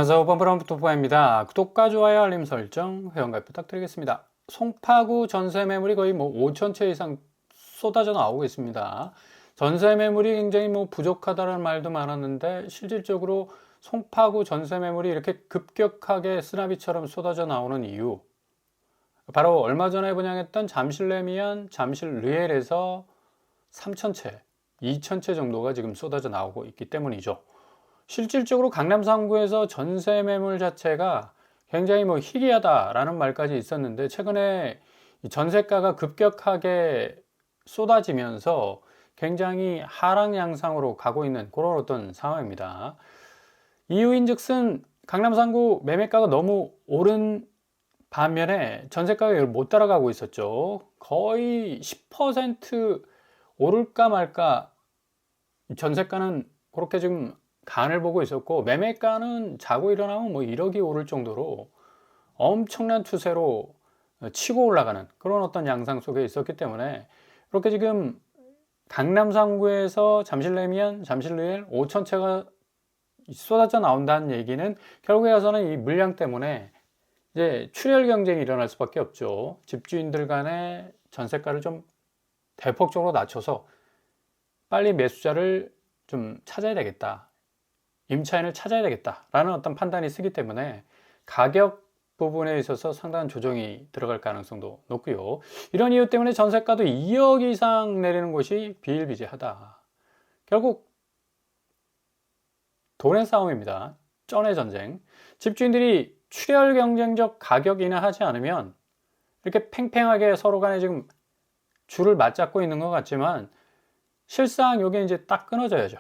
안녕하세요. 뻔뻔한 부토부입니다. 구독과 좋아요, 알림 설정, 회원가입 부탁드리겠습니다. 송파구 전세 매물이 거의 5천 채 이상 쏟아져 나오고 있습니다. 전세 매물이 굉장히 부족하다는 말도 많았는데 실질적으로 송파구 전세 매물이 이렇게 급격하게 쓰나미처럼 쏟아져 나오는 이유, 바로 얼마 전에 분양했던 잠실레미안, 잠실르엘에서 3천 채, 2천 채 정도가 지금 쏟아져 나오고 있기 때문이죠. 실질적으로 강남 3구에서 전세 매물 자체가 굉장히 희귀하다라는 말까지 있었는데, 최근에 전세가가 급격하게 쏟아지면서 굉장히 하락 양상으로 가고 있는 그런 어떤 상황입니다. 이유인즉슨 강남 3구 매매가가 너무 오른 반면에 전세가가 이걸 못 따라가고 있었죠. 거의 10% 오를까 말까 전세가는 그렇게 지금 간을 보고 있었고, 매매가는 자고 일어나면 1억이 오를 정도로 엄청난 추세로 치고 올라가는 그런 어떤 양상 속에 있었기 때문에, 이렇게 지금 강남 3구에서 잠실레미안, 잠실르엘 5천 채가 쏟아져 나온다는 얘기는 결국에 가서는 이 물량 때문에 이제 출혈 경쟁이 일어날 수밖에 없죠. 집주인들 간의 전세가를 좀 대폭적으로 낮춰서 빨리 매수자를 좀 찾아야 되겠다, 임차인을 찾아야 되겠다라는 어떤 판단이 쓰기 때문에 가격 부분에 있어서 상당한 조정이 들어갈 가능성도 높고요. 이런 이유 때문에 전세가도 2억 이상 내리는 곳이 비일비재하다. 결국 돈의 싸움입니다. 쩐의 전쟁. 집주인들이 출혈 경쟁적 가격 인하하지 않으면 이렇게 팽팽하게 서로 간에 지금 줄을 맞잡고 있는 것 같지만, 실상 이게 이제 딱 끊어져야죠.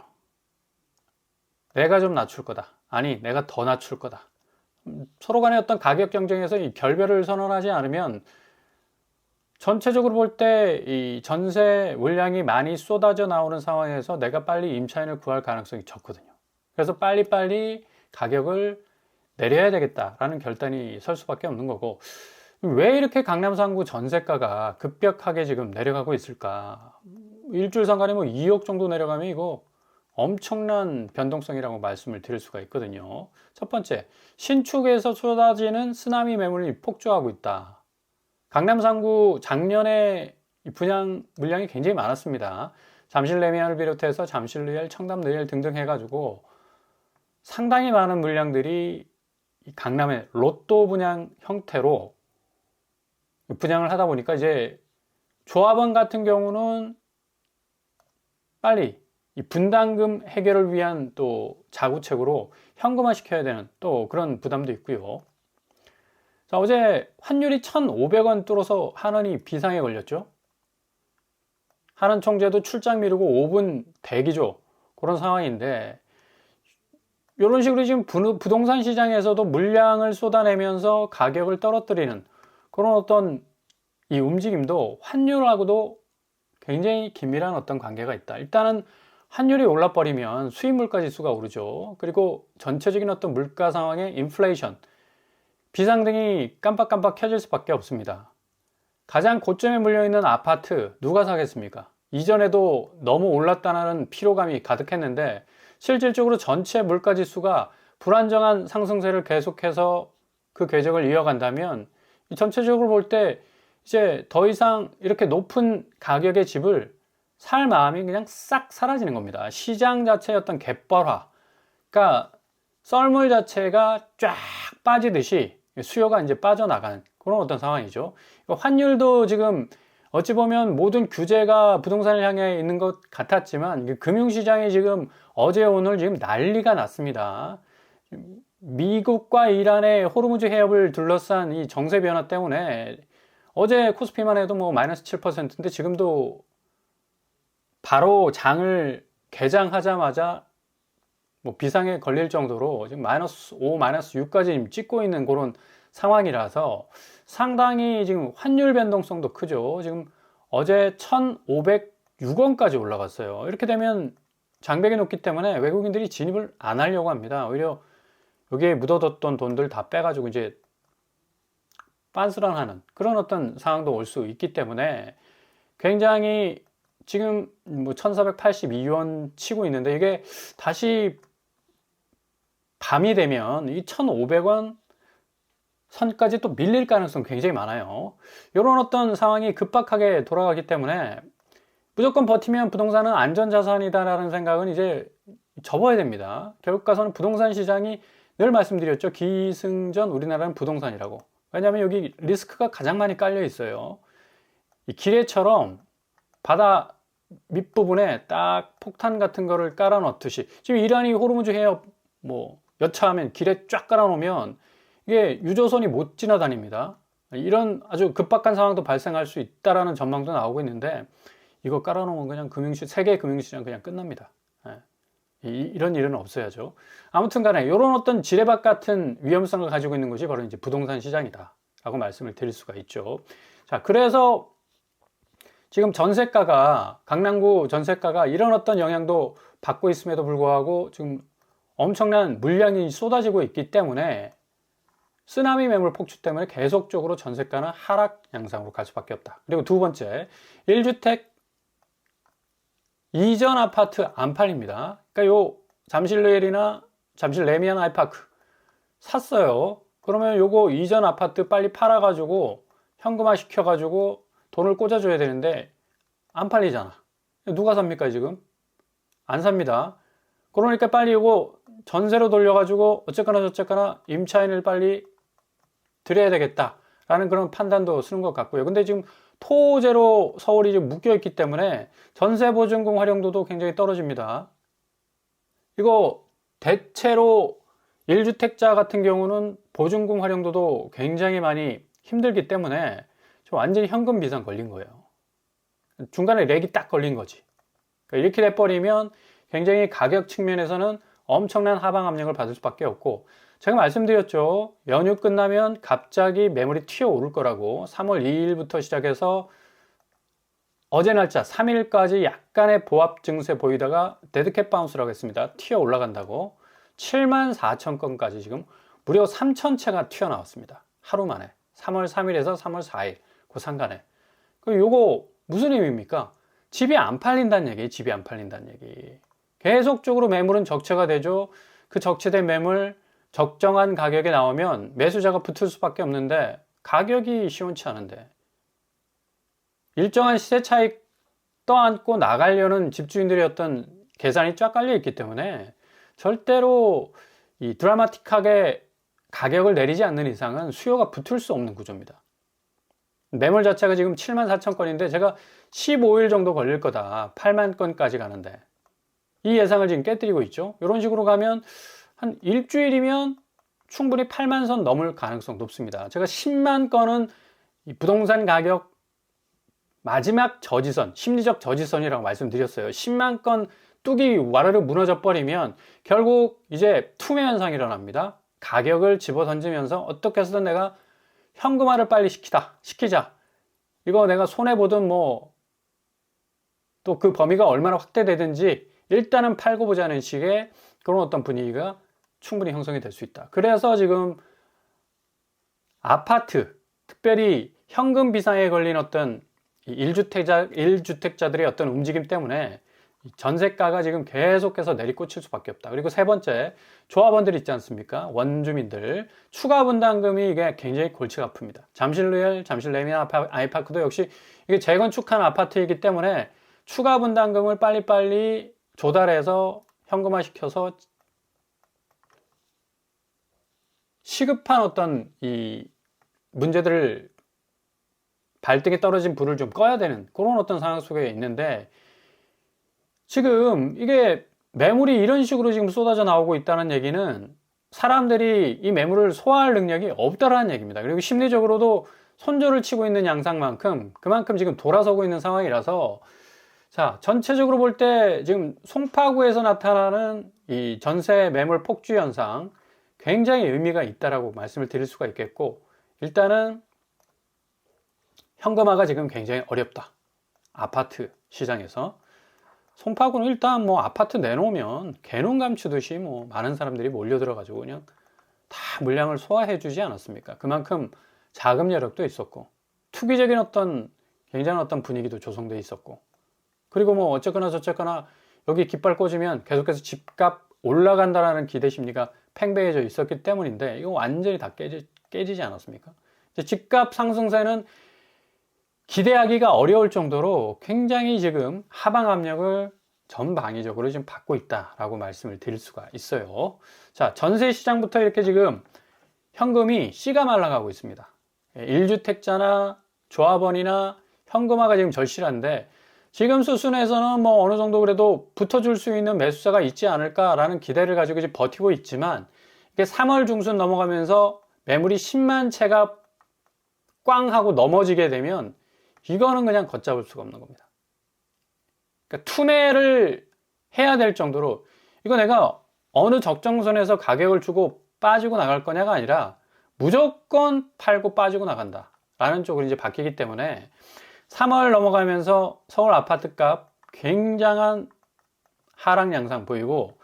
내가 좀 낮출 거다, 아니 내가 더 낮출 거다. 서로 간의 어떤 가격 경쟁에서 이 결별을 선언하지 않으면 전체적으로 볼 때 이 전세 물량이 많이 쏟아져 나오는 상황에서 내가 빨리 임차인을 구할 가능성이 적거든요. 그래서 빨리빨리 가격을 내려야 되겠다라는 결단이 설 수밖에 없는 거고, 왜 이렇게 강남 3구 전세가가 급격하게 지금 내려가고 있을까? 일주일 상간에 2억 정도 내려가면 이거 엄청난 변동성이라고 말씀을 드릴 수가 있거든요. 첫 번째, 신축에서 쏟아지는 쓰나미 매물이 폭주하고 있다. 강남 3구 작년에 분양 물량이 굉장히 많았습니다. 잠실레미안을 비롯해서 잠실르엘, 청담르엘 등등 해가지고 상당히 많은 물량들이 강남의 로또 분양 형태로 분양을 하다 보니까, 이제 조합원 같은 경우는 빨리 이 분담금 해결을 위한 또 자구책으로 현금화 시켜야 되는 또 그런 부담도 있고요. 자, 어제 환율이 1,500원 뚫어서 한원이 비상에 걸렸죠. 한원 총재도 출장 미루고 5분 대기죠. 그런 상황인데, 이런 식으로 지금 부동산 시장에서도 물량을 쏟아내면서 가격을 떨어뜨리는 그런 어떤 이 움직임도 환율하고도 굉장히 긴밀한 어떤 관계가 있다. 일단은 환율이 올라버리면 수입 물가 지수가 오르죠. 그리고 전체적인 어떤 물가 상황의 인플레이션, 비상등이 깜빡깜빡 켜질 수밖에 없습니다. 가장 고점에 물려있는 아파트 누가 사겠습니까? 이전에도 너무 올랐다는 피로감이 가득했는데, 실질적으로 전체 물가 지수가 불안정한 상승세를 계속해서 그 궤적을 이어간다면 전체적으로 볼 때 이제 더 이상 이렇게 높은 가격의 집을 살 마음이 그냥 싹 사라지는 겁니다. 시장 자체의 어떤 갯벌화, 그러니까 썰물 자체가 쫙 빠지듯이 수요가 이제 빠져나가는 그런 어떤 상황이죠. 환율도 지금 어찌 보면 모든 규제가 부동산을 향해 있는 것 같았지만, 금융시장이 지금 어제 오늘 지금 난리가 났습니다. 미국과 이란의 호르무즈 해협을 둘러싼 이 정세 변화 때문에 어제 코스피만 해도 마이너스 7%인데, 지금도 바로 장을 개장하자마자 비상에 걸릴 정도로 지금 마이너스 5, 마이너스 6까지 찍고 있는 그런 상황이라서 상당히 지금 환율 변동성도 크죠. 지금 어제 1,506원까지 올라갔어요. 이렇게 되면 장벽이 높기 때문에 외국인들이 진입을 안 하려고 합니다. 오히려 여기에 묻어뒀던 돈들 다 빼가지고 이제 빤스런하는 그런 어떤 상황도 올 수 있기 때문에, 굉장히 지금 1482원 치고 있는데, 이게 다시 밤이 되면 이 1,500원 선까지 또 밀릴 가능성 굉장히 많아요. 이런 어떤 상황이 급박하게 돌아가기 때문에 무조건 버티면 부동산은 안전자산이다라는 생각은 이제 접어야 됩니다. 결국 가서는 부동산 시장이 늘 말씀드렸죠. 기승전 우리나라는 부동산이라고. 왜냐하면 여기 리스크가 가장 많이 깔려 있어요. 이 기뢰처럼 바다 밑부분에 딱 폭탄 같은 거를 깔아 놓듯이 지금 이란이 호르무즈 해협 뭐 여차하면 기뢰 쫙 깔아 놓으면 이게 유조선이 못 지나다닙니다. 이런 아주 급박한 상황도 발생할 수 있다라는 전망도 나오고 있는데 이거 깔아 놓으면 그냥 세계 금융시장 그냥 끝납니다. 이런 일은 없어야죠. 아무튼 간에 이런 어떤 지뢰밭 같은 위험성을 가지고 있는 것이 바로 이제 부동산 시장이다 라고 말씀을 드릴 수가 있죠. 자, 그래서 지금 전세가가, 강남구 전세가가 이런 어떤 영향도 받고 있음에도 불구하고 지금 엄청난 물량이 쏟아지고 있기 때문에 쓰나미 매물 폭주 때문에 계속적으로 전세가는 하락 양상으로 갈 수밖에 없다. 그리고 두 번째, 1주택 이전 아파트 안 팔립니다. 그러니까 요 잠실레일이나 잠실 레미안 아이파크 샀어요. 그러면 요거 이전 아파트 빨리 팔아가지고 현금화 시켜가지고 돈을 꽂아줘야 되는데 안 팔리잖아. 누가 삽니까 지금? 안 삽니다. 그러니까 빨리 이거 전세로 돌려가지고 어쨌거나 저쨌거나 임차인을 빨리 드려야 되겠다라는 그런 판단도 쓰는 것 같고요. 근데 지금 토제로 서울이 지금 묶여있기 때문에 전세보증금 활용도도 굉장히 떨어집니다. 이거 대체로 1주택자 같은 경우는 보증금 활용도도 굉장히 많이 힘들기 때문에 완전히 현금 비상 걸린 거예요. 중간에 렉이 딱 걸린 거지. 그러니까 이렇게 돼버리면 굉장히 가격 측면에서는 엄청난 하방 압력을 받을 수밖에 없고, 제가 말씀드렸죠. 연휴 끝나면 갑자기 매물이 튀어오를 거라고. 3월 2일부터 시작해서 어제 날짜 3일까지 약간의 보합 증세 보이다가 데드캣 바운스라고 했습니다. 튀어 올라간다고. 74,000건까지 지금 무려 3,000채가 튀어나왔습니다. 하루 만에. 3월 3일에서 3월 4일 그 상간에. 요거 무슨 의미입니까? 집이 안 팔린다는 얘기. 집이 안 팔린다는 얘기. 계속적으로 매물은 적체가 되죠. 그 적체된 매물 적정한 가격에 나오면 매수자가 붙을 수밖에 없는데 가격이 시원치 않은데 일정한 시세 차익 떠안고 나가려는 집주인들의 어떤 계산이 쫙 깔려 있기 때문에 절대로 이 드라마틱하게 가격을 내리지 않는 이상은 수요가 붙을 수 없는 구조입니다. 매물 자체가 지금 74,000건인데 제가 15일 정도 걸릴 거다. 8만 건까지 가는데 이 예상을 지금 깨뜨리고 있죠. 이런 식으로 가면 한 일주일이면 충분히 8만 선 넘을 가능성 높습니다. 제가 10만 건은 이 부동산 가격 마지막 저지선, 심리적 저지선이라고 말씀드렸어요. 10만 건 뚝이 와르르 무너져 버리면 결국 이제 투매 현상이 일어납니다. 가격을 집어 던지면서 어떻게 해서든 내가 현금화를 빨리 시키자. 이거 내가 손해보든 뭐 또 그 범위가 얼마나 확대되든지 일단은 팔고 보자는 식의 그런 어떤 분위기가 충분히 형성이 될 수 있다. 그래서 지금 아파트, 특별히 현금 비상에 걸린 어떤 1주택자들의 어떤 움직임 때문에 전세가가 지금 계속해서 내리꽂힐 수밖에 없다. 그리고 세 번째, 조합원들 있지 않습니까? 원주민들. 추가 분담금이 이게 굉장히 골치가 아픕니다. 잠실루엘, 잠실레미안 아이파크도 역시 이게 재건축한 아파트이기 때문에 추가 분담금을 빨리빨리 조달해서 현금화 시켜서 시급한 어떤 이 문제들을 발등에 떨어진 불을 좀 꺼야 되는 그런 어떤 상황 속에 있는데 지금 이게 매물이 이런 식으로 지금 쏟아져 나오고 있다는 얘기는 사람들이 이 매물을 소화할 능력이 없다라는 얘기입니다. 그리고 심리적으로도 손절을 치고 있는 양상만큼 그만큼 지금 돌아서고 있는 상황이라서 자, 전체적으로 볼 때 지금 송파구에서 나타나는 이 전세 매물 폭주 현상 굉장히 의미가 있다라고 말씀을 드릴 수가 있겠고, 일단은 현금화가 지금 굉장히 어렵다. 아파트 시장에서. 송파구는 일단 뭐 아파트 내놓으면 개눈 감추듯이 뭐 많은 사람들이 몰려들어가지고 그냥 다 물량을 소화해 주지 않았습니까? 그만큼 자금 여력도 있었고, 투기적인 어떤 굉장한 어떤 분위기도 조성돼 있었고, 그리고 뭐 어쨌거나 저쨌거나 여기 깃발 꽂으면 계속해서 집값 올라간다라는 기대 심리가 팽배해져 있었기 때문인데 이거 완전히 다 깨지지 않았습니까? 집값 상승세는 기대하기가 어려울 정도로 굉장히 지금 하방 압력을 전방위적으로 지금 받고 있다라고 말씀을 드릴 수가 있어요. 자, 전세 시장부터 이렇게 지금 현금이 씨가 말라가고 있습니다. 1주택자나 조합원이나 현금화가 지금 절실한데 지금 수순에서는 뭐 어느 정도 그래도 붙어줄 수 있는 매수자가 있지 않을까라는 기대를 가지고 이제 버티고 있지만 이게 3월 중순 넘어가면서 매물이 10만 채가 꽝 하고 넘어지게 되면 이거는 그냥 걷잡을 수가 없는 겁니다. 그러니까 투매를 해야 될 정도로 이거 내가 어느 적정선에서 가격을 주고 빠지고 나갈 거냐가 아니라 무조건 팔고 빠지고 나간다 라는 쪽으로 이제 바뀌기 때문에 3월 넘어가면서 서울 아파트값 굉장한 하락 양상 보이고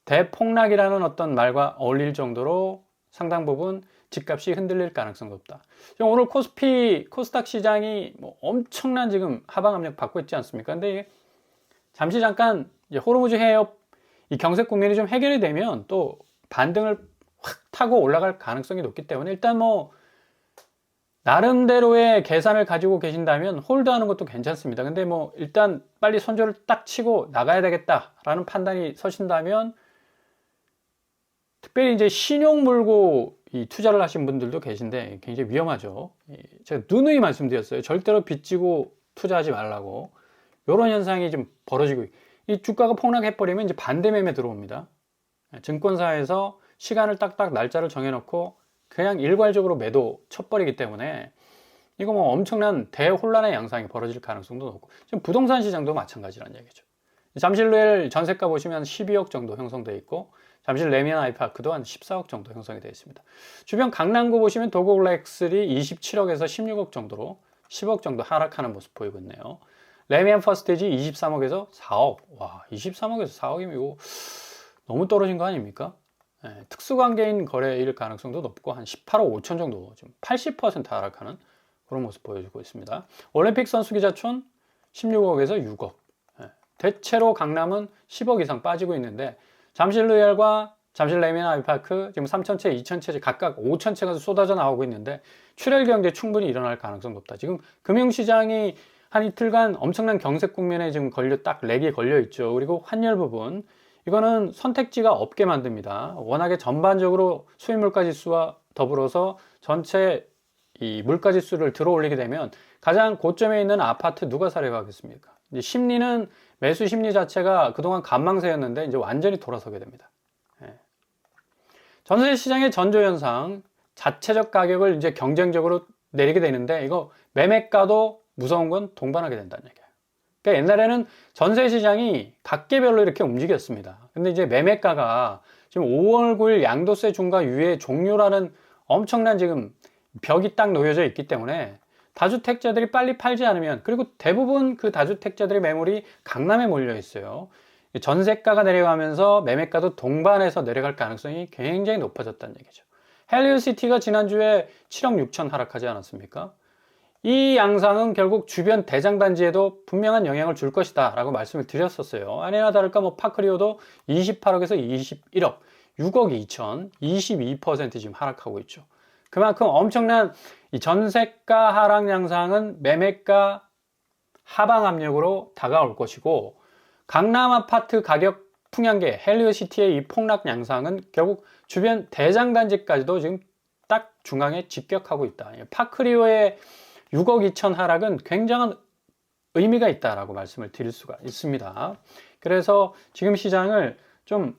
대폭락이라는 어떤 말과 어울릴 정도로 상당 부분 집값이 흔들릴 가능성도 없다. 오늘 코스닥 시장이 뭐 엄청난 지금 하방 압력 받고 있지 않습니까? 근데 잠시 잠깐 호르무즈 해협 이 경색 국면이 좀 해결이 되면 또 반등을 확 타고 올라갈 가능성이 높기 때문에 일단 뭐 나름대로의 계산을 가지고 계신다면 홀드하는 것도 괜찮습니다. 근데 뭐 일단 빨리 선조를 딱 치고 나가야 되겠다라는 판단이 서신다면 특별히 이제 신용 물고 이 투자를 하신 분들도 계신데 굉장히 위험하죠. 제가 누누이 말씀드렸어요. 절대로 빚지고 투자하지 말라고. 이런 현상이 좀 벌어지고 이 주가가 폭락해버리면 이제 반대 매매 들어옵니다. 증권사에서 시간을 딱딱 날짜를 정해놓고 그냥 일괄적으로 매도 쳐버리기 때문에 이거 뭐 엄청난 대혼란의 양상이 벌어질 가능성도 높고 지금 부동산 시장도 마찬가지라는 얘기죠. 잠실루엘 전세가 보시면 12억 정도 형성되어 있고 잠실 레미안 아이파크도 한 14억 정도 형성이 되어 있습니다. 주변 강남구 보시면 도곡렉슬이 27억에서 16억 정도로 10억 정도 하락하는 모습 보이고 있네요. 레미안 퍼스테이지 23억에서 4억. 와, 23억에서 4억이면 이거 너무 떨어진 거 아닙니까? 네, 특수관계인 거래일 가능성도 높고 한 18억 5천 정도 지금 80% 하락하는 그런 모습 보여주고 있습니다. 올림픽 선수기자촌 16억에서 6억. 네, 대체로 강남은 10억 이상 빠지고 있는데 잠실로얄과 잠실 레미안 아이파크 지금 3,000채, 2,000채 각각 5,000채가 쏟아져 나오고 있는데 출혈 경제 충분히 일어날 가능성 높다. 지금 금융시장이 한 이틀간 엄청난 경색 국면에 지금 딱 렉이 걸려 있죠. 그리고 환율 부분 이거는 선택지가 없게 만듭니다. 워낙에 전반적으로 수입 물가 지수와 더불어서 전체 이 물가 지수를 들어 올리게 되면 가장 고점에 있는 아파트 누가 사려고 하겠습니까? 이제 심리는 매수 심리 자체가 그동안 관망세였는데 이제 완전히 돌아서게 됩니다. 예. 전세 시장의 전조 현상, 자체적 가격을 이제 경쟁적으로 내리게 되는데 이거 매매가도 무서운 건 동반하게 된다는 얘기예요. 그러니까 옛날에는 전세 시장이 각계별로 이렇게 움직였습니다. 근데 이제 매매가가 지금 5월 9일 양도세 중과 유예 종료라는 엄청난 지금 벽이 딱 놓여져 있기 때문에 다주택자들이 빨리 팔지 않으면 그리고 대부분 그 다주택자들의 매물이 강남에 몰려 있어요. 전세가가 내려가면서 매매가도 동반해서 내려갈 가능성이 굉장히 높아졌다는 얘기죠. 헬리오시티가 지난주에 7억 6천 하락하지 않았습니까? 이 양상은 결국 주변 대장단지에도 분명한 영향을 줄 것이다 라고 말씀을 드렸었어요. 아니나 다를까 뭐 파크리오도 28억에서 21억 6억 2천 22% 지금 하락하고 있죠. 그만큼 엄청난 이 전세가 하락 양상은 매매가 하방 압력으로 다가올 것이고 강남 아파트 가격 풍향계 헬리오시티의 이 폭락 양상은 결국 주변 대장단지까지도 지금 딱 중앙에 직격하고 있다. 파크리오의 6억 2천 하락은 굉장한 의미가 있다라고 말씀을 드릴 수가 있습니다. 그래서 지금 시장을 좀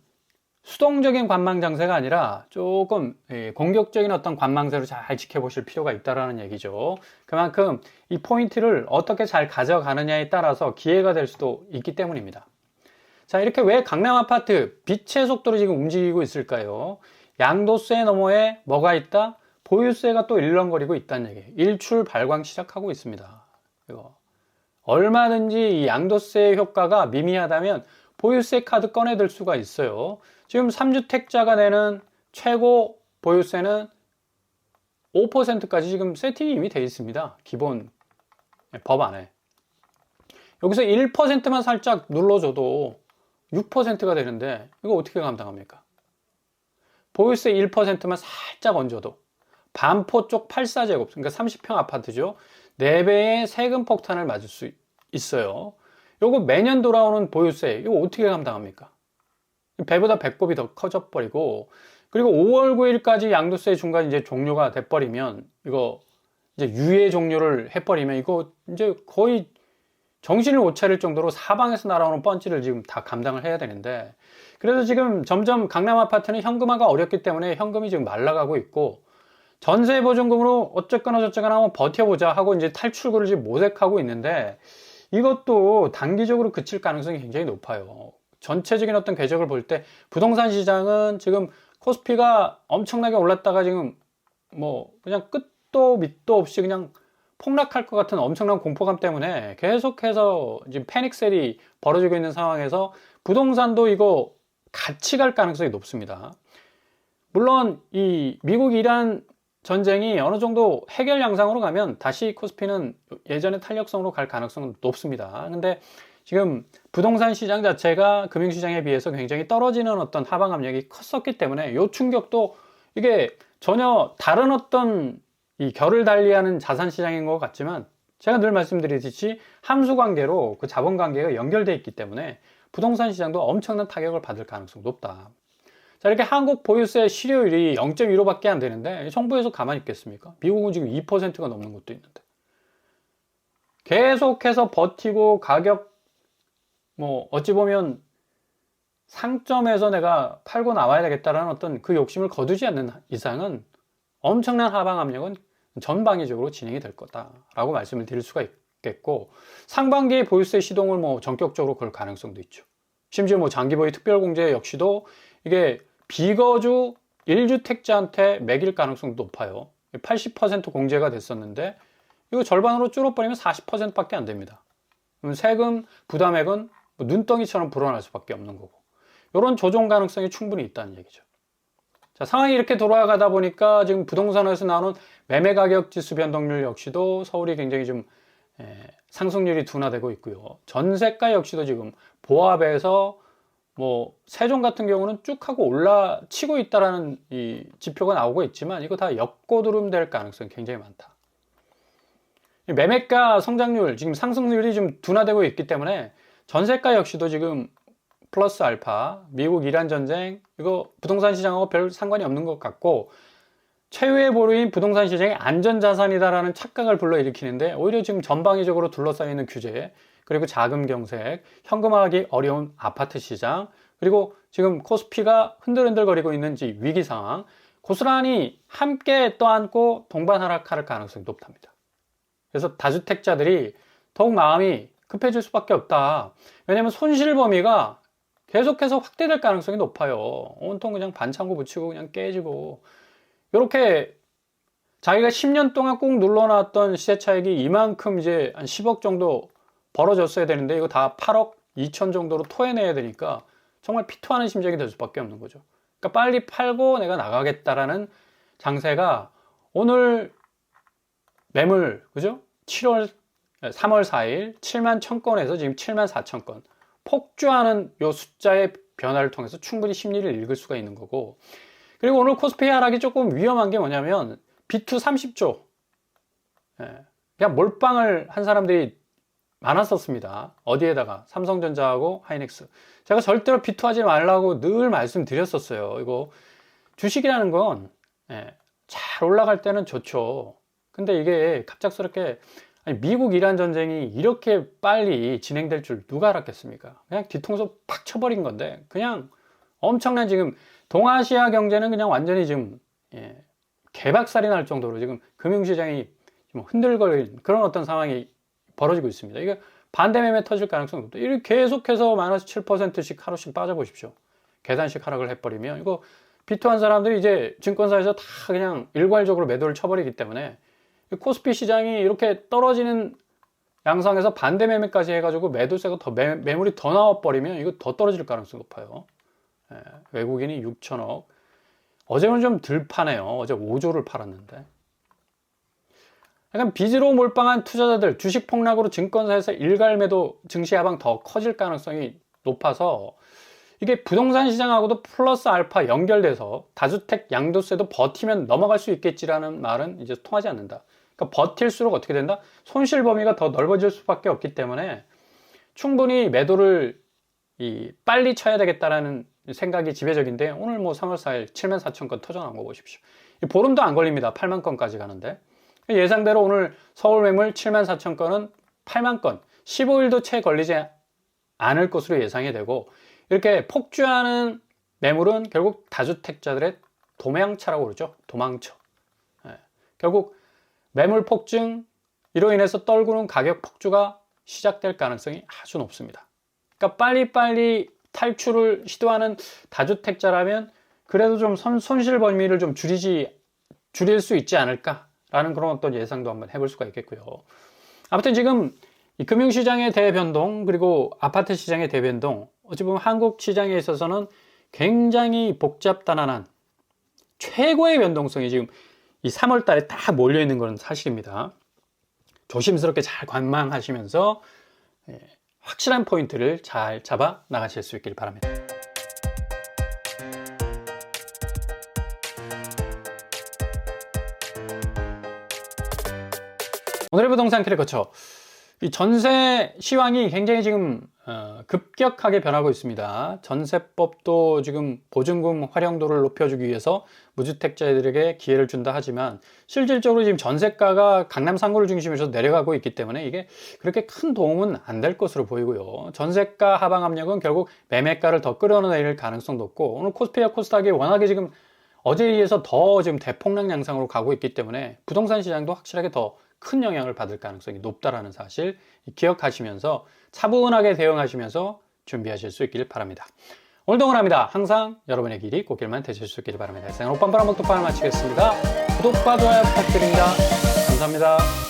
수동적인 관망 장세가 아니라 조금 공격적인 어떤 관망세로 잘 지켜보실 필요가 있다라는 얘기죠. 그만큼 이 포인트를 어떻게 잘 가져가느냐에 따라서 기회가 될 수도 있기 때문입니다. 자, 이렇게 왜 강남 아파트 빛의 속도로 지금 움직이고 있을까요? 양도세 너머에 뭐가 있다? 보유세가 또 일렁거리고 있다는 얘기예요. 일출 발광 시작하고 있습니다. 이거 얼마든지 이 양도세 효과가 미미하다면 보유세 카드 꺼내들 수가 있어요. 지금 3주택자가 내는 최고 보유세는 5%까지 지금 세팅이 이미 되어 있습니다. 기본 법 안에. 여기서 1%만 살짝 눌러줘도 6%가 되는데 이거 어떻게 감당합니까? 보유세 1%만 살짝 얹어도 반포 쪽 84제곱, 그러니까 30평 아파트죠. 4배의 세금 폭탄을 맞을 수 있어요. 요거 매년 돌아오는 보유세, 이거 어떻게 감당합니까? 배보다 배꼽이 더 커져 버리고, 그리고 5월 9일까지 양도세 중간 이제 종료가 돼 버리면, 이거 이제 유예 종료를 해 버리면 이거 이제 거의 정신을 못 차릴 정도로 사방에서 날아오는 펀치를 지금 다 감당을 해야 되는데, 그래서 지금 점점 강남 아파트는 현금화가 어렵기 때문에 현금이 지금 말라가고 있고, 전세 보증금으로 어쨌거나 저쨌거나 한번 버텨보자 하고 이제 탈출구를 지금 모색하고 있는데, 이것도 단기적으로 그칠 가능성이 굉장히 높아요. 전체적인 어떤 궤적을 볼 때 부동산 시장은 지금 코스피가 엄청나게 올랐다가 지금 뭐 그냥 끝도 밑도 없이 그냥 폭락할 것 같은 엄청난 공포감 때문에 계속해서 지금 패닉셀이 벌어지고 있는 상황에서 부동산도 이거 같이 갈 가능성이 높습니다. 물론 이 미국 이란 전쟁이 어느 정도 해결 양상으로 가면 다시 코스피는 예전의 탄력성으로 갈 가능성은 높습니다. 근데 지금 부동산 시장 자체가 금융시장에 비해서 굉장히 떨어지는 어떤 하방 압력이 컸었기 때문에 이 충격도 이게 전혀 다른 어떤 이 결을 달리하는 자산 시장인 것 같지만, 제가 늘 말씀드리듯이 함수 관계로 그 자본 관계가 연결되어 있기 때문에 부동산 시장도 엄청난 타격을 받을 가능성이 높다. 자, 이렇게 한국 보유세 실효율이 0.15밖에 안 되는데 정부에서 가만히 있겠습니까? 미국은 지금 2%가 넘는 것도 있는데. 계속해서 버티고 가격 뭐 어찌 보면 상점에서 내가 팔고 나와야 되겠다라는 어떤 그 욕심을 거두지 않는 이상은 엄청난 하방 압력은 전방위적으로 진행이 될 거다라고 말씀을 드릴 수가 있겠고, 상반기에 보유세 시동을 뭐 전격적으로 걸 가능성도 있죠. 심지어 뭐 장기보유 특별공제 역시도 이게 비거주 1주택자한테 매길 가능성도 높아요. 80% 공제가 됐었는데 이거 절반으로 줄어버리면 40%밖에 안 됩니다. 그럼 세금 부담액은 뭐 눈덩이처럼 불어날 수밖에 없는 거고, 이런 조정 가능성이 충분히 있다는 얘기죠. 자, 상황이 이렇게 돌아가다 보니까 지금 부동산에서 나오는 매매 가격 지수 변동률 역시도 서울이 굉장히 좀 상승률이 둔화되고 있고요. 전세가 역시도 지금 보합에서 뭐 세종 같은 경우는 쭉 하고 올라치고 있다라는 이 지표가 나오고 있지만, 이거 다 역고드름 될 가능성이 굉장히 많다. 매매가 성장률 지금 상승률이 좀 둔화되고 있기 때문에 전세가 역시도 지금 플러스 알파, 미국 이란 전쟁, 이거 부동산 시장하고 별 상관이 없는 것 같고, 최후의 보루인 부동산 시장이 안전자산이다라는 착각을 불러일으키는데, 오히려 지금 전방위적으로 둘러싸여 있는 규제, 그리고 자금 경색, 현금화하기 어려운 아파트 시장, 그리고 지금 코스피가 흔들흔들거리고 있는 위기 상황, 고스란히 함께 떠안고 동반 하락할 가능성이 높답니다. 그래서 다주택자들이 더욱 마음이 급해질 수밖에 없다. 왜냐하면 손실 범위가 계속해서 확대될 가능성이 높아요. 온통 그냥 반창고 붙이고 그냥 깨지고, 이렇게 자기가 10년 동안 꾹 눌러놨던 시세 차익이 이만큼 이제 한 10억 정도 벌어졌어야 되는데 이거 다 8억 2천 정도로 토해내야 되니까 정말 피토하는 심정이 될 수밖에 없는 거죠. 그러니까 빨리 팔고 내가 나가겠다라는 장세가 오늘 매물, 그죠? 3월 4일 7만 1000건에서 지금 7만 4000건 폭주하는 요 숫자의 변화를 통해서 충분히 심리를 읽을 수가 있는 거고, 그리고 오늘 코스피 하락이 조금 위험한 게 뭐냐면 비투 30조 그냥 몰빵을 한 사람들이 많았었습니다. 어디에다가? 삼성전자하고 하이닉스. 제가 절대로 비투하지 말라고 늘 말씀드렸었어요. 이거 주식이라는 건 잘 올라갈 때는 좋죠. 근데 이게 갑작스럽게, 아니, 미국 이란 전쟁이 이렇게 빨리 진행될 줄 누가 알았겠습니까? 그냥 뒤통수 팍 쳐버린 건데, 그냥 엄청난 지금 동아시아 경제는 그냥 완전히 지금 개박살이 날 정도로 지금 금융시장이 좀 흔들거리는 그런 어떤 상황이 벌어지고 있습니다. 이게 반대 매매 터질 가능성이 높다. 이렇게 계속해서 마이너스 7%씩 하루씩 빠져보십시오. 계단식 하락을 해버리면 이거 비투한 사람들이 이제 증권사에서 다 그냥 일괄적으로 매도를 쳐버리기 때문에 코스피 시장이 이렇게 떨어지는 양상에서 반대 매매까지 해가지고 매도세가 더 매물이 더 나와버리면 이거 더 떨어질 가능성이 높아요. 외국인이 6천억. 어제는 좀 덜 파네요. 어제 5조를 팔았는데. 약간 빚으로 몰빵한 투자자들, 주식 폭락으로 증권사에서 일괄 매도, 증시 하방 더 커질 가능성이 높아서 이게 부동산 시장하고도 플러스 알파 연결돼서 다주택 양도세도 버티면 넘어갈 수 있겠지라는 말은 이제 통하지 않는다. 그러니까 버틸수록 어떻게 된다? 손실 범위가 더 넓어질 수밖에 없기 때문에 충분히 매도를 빨리 쳐야 되겠다라는 생각이 지배적인데, 오늘 뭐 3월 4일 74,000건 터져나온 거 보십시오. 보름도 안 걸립니다. 8만 건까지 가는데, 예상대로 오늘 서울 매물 74,000건은 8만 건, 15일도 채 걸리지 않을 것으로 예상이 되고, 이렇게 폭주하는 매물은 결국 다주택자들의 도망차라고 그러죠. 도망쳐. 결국 매물 폭증, 이로 인해서 떨구는 가격 폭주가 시작될 가능성이 아주 높습니다. 그러니까 빨리빨리 탈출을 시도하는 다주택자라면 그래도 좀 손실 범위를 좀 줄일 수 있지 않을까라는 그런 어떤 예상도 한번 해볼 수가 있겠고요. 아무튼 지금 이 금융시장의 대변동, 그리고 아파트 시장의 대변동, 어찌 보면 한국 시장에 있어서는 굉장히 복잡다난한 최고의 변동성이 지금 이 3월 달에 딱 몰려 있는 건 사실입니다. 조심스럽게 잘 관망하시면서 확실한 포인트를 잘 잡아 나가실 수 있길 바랍니다. 오늘의 부동산 캐릭터처, 이 전세 시황이 굉장히 지금 급격하게 변하고 있습니다. 전세법도 지금 보증금 활용도를 높여주기 위해서 무주택자들에게 기회를 준다 하지만, 실질적으로 지금 전세가가 강남 상구를 중심으로 내려가고 있기 때문에 이게 그렇게 큰 도움은 안 될 것으로 보이고요. 전세가 하방 압력은 결국 매매가를 더 끌어내릴 가능성도 높고, 오늘 코스피와 코스닥이 워낙에 지금 어제에 의해서 더 지금 대폭락 양상으로 가고 있기 때문에 부동산 시장도 확실하게 더 큰 영향을 받을 가능성이 높다라는 사실 기억하시면서 차분하게 대응하시면서 준비하실 수 있길 바랍니다. 오늘도 응원합니다. 항상 여러분의 길이 꽃길만 되실 수 있길 바랍니다. 오빤바람 목도판을 마치겠습니다. 구독과 좋아요 부탁드립니다. 감사합니다.